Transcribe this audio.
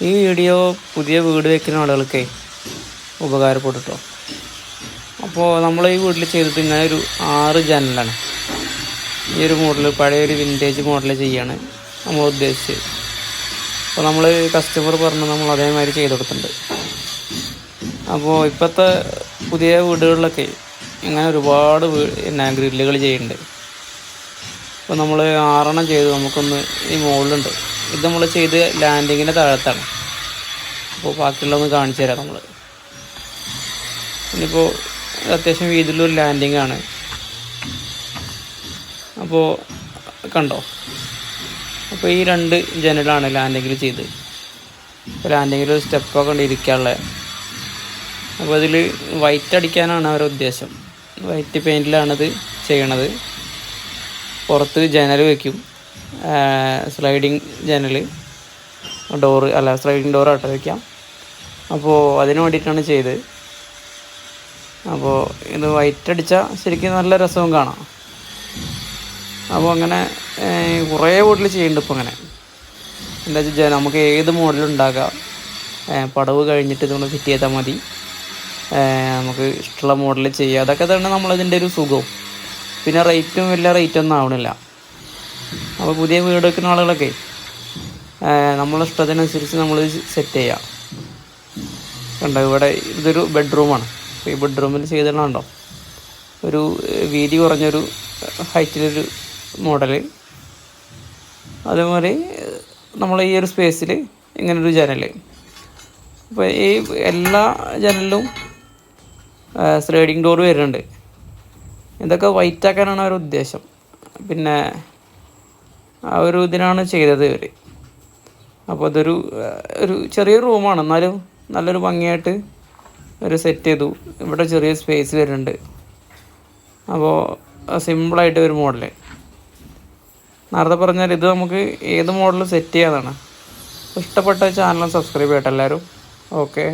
ഈ വീഡിയോ പുതിയ വീട് വയ്ക്കുന്ന ആളുകൾക്ക് ഉപകാരപ്പെടും കേട്ടോ. അപ്പോൾ നമ്മൾ ഈ വീട്ടിൽ ചെയ്തിട്ട് ഇങ്ങനെ ഒരു 6 ജനലാണ്. ഈ ഒരു മോഡൽ പഴയൊരു വിൻറ്റേജ് മോഡൽ ചെയ്യാണ് നമ്മൾ ഉദ്ദേശിച്ചത്. അപ്പോൾ നമ്മൾ കസ്റ്റമർ പറഞ്ഞ് നമ്മൾ അതേമാതിരി ചെയ്ത് കൊടുത്തിട്ടുണ്ട്. അപ്പോൾ ഇപ്പോഴത്തെ പുതിയ വീടുകളിലൊക്കെ ഇങ്ങനെ ഒരുപാട് ഗ്രില്ലുകൾ ചെയ്യുന്നുണ്ട്. അപ്പോൾ നമ്മൾ 6 ചെയ്ത് നമുക്കൊന്ന് ഈ മുകളിലുണ്ട്. ഇത് നമ്മൾ ചെയ്ത് ലാൻഡിങ്ങിൻ്റെ താഴത്താണ്. അപ്പോൾ ബാക്കിയുള്ളതൊന്ന് കാണിച്ചു തരാം. നമ്മൾ ഇനിയിപ്പോൾ അത്യാവശ്യം വീതിയിലൊരു ലാൻഡിങ് ആണ്. അപ്പോൾ കണ്ടോ, അപ്പോൾ ഈ 2 ജനലാണ് ലാൻഡിങ്ങിൽ ചെയ്ത്. ഇപ്പോൾ ലാൻഡിങ്ങിൽ ഒരു സ്റ്റെപ്പൊക്കെ ഉണ്ട് ഇരിക്കാനുള്ളത്. അപ്പോൾ അതിൽ വൈറ്റ് അടിക്കാനാണ് അവരുടെ ഉദ്ദേശം. വൈറ്റ് പെയിൻറ്റിലാണിത് ചെയ്യണത്. പുറത്ത് ജനൽ വയ്ക്കും, സ്ലൈഡിങ് ജനൽ സ്ലൈഡിങ് ഡോർ ആട്ടോ വയ്ക്കാം. അപ്പോൾ അതിന് വേണ്ടിയിട്ടാണ് ചെയ്തത്. അപ്പോൾ ഇത് വൈറ്റ് അടിച്ചാൽ ശരിക്കും നല്ല രസവും കാണാം. അപ്പോൾ അങ്ങനെ കുറേ വീട്ടിൽ ചെയ്യുന്നുണ്ട് ഇപ്പോൾ. അങ്ങനെ എന്താ വെച്ചാൽ നമുക്ക് ഏത് മോഡലും ഉണ്ടാക്കാം. പടവ് കഴിഞ്ഞിട്ട് ഇതുകൊണ്ട് ഫിറ്റ് ചെയ്താൽ മതി. നമുക്ക് ഇഷ്ടമുള്ള മോഡൽ ചെയ്യുക. അതൊക്കെ തന്നെ നമ്മളതിൻ്റെ ഒരു സുഖവും. പിന്നെ റേറ്റും വലിയ റേറ്റൊന്നും ആവണില്ല. അപ്പോൾ പുതിയ വീട് വയ്ക്കുന്ന ആളുകളൊക്കെ നമ്മളെ ഇഷ്ടത്തിനനുസരിച്ച് നമ്മൾ സെറ്റ് ചെയ്യാം. കണ്ടോ, ഇവിടെ ഇതൊരു ബെഡ്റൂമാണ്. അപ്പോൾ ഈ ബെഡ്റൂമിൽ ചെയ്തിട്ടുണ്ടോ ഒരു വീതി കുറഞ്ഞൊരു ഹൈറ്റിലൊരു മോഡൽ. അതേമാതിരി നമ്മൾ ഈ ഒരു സ്പേസിൽ ഇങ്ങനൊരു ജനൽ. അപ്പോൾ ഈ എല്ലാ ജനലിലും സ്ലൈഡിങ് ഡോർ വരുന്നുണ്ട്. ഇതൊക്കെ വൈറ്റ് ആക്കാനാണ് അവരുടെ ഉദ്ദേശം. പിന്നെ ആ ഒരു ഇതിനാണ് ചെയ്തത് ഇവർ. അപ്പോൾ അതൊരു ചെറിയൊരു റൂമാണ്, എന്നാലും നല്ലൊരു ഭംഗിയായിട്ട് ഒരു സെറ്റ് ചെയ്തു. ഇവിടെ ചെറിയ സ്പേസ് വരുന്നുണ്ട്. അപ്പോൾ സിമ്പിളായിട്ട് ഒരു മോഡൽ. നേരത്തെ പറഞ്ഞാൽ ഇത് നമുക്ക് ഏത് മോഡലും സെറ്റ് ചെയ്യാതാണ്. ഇഷ്ടപ്പെട്ട ചാനൽ സബ്സ്ക്രൈബ് ചെയ്യട്ടെ എല്ലാവരും. ഓക്കെ.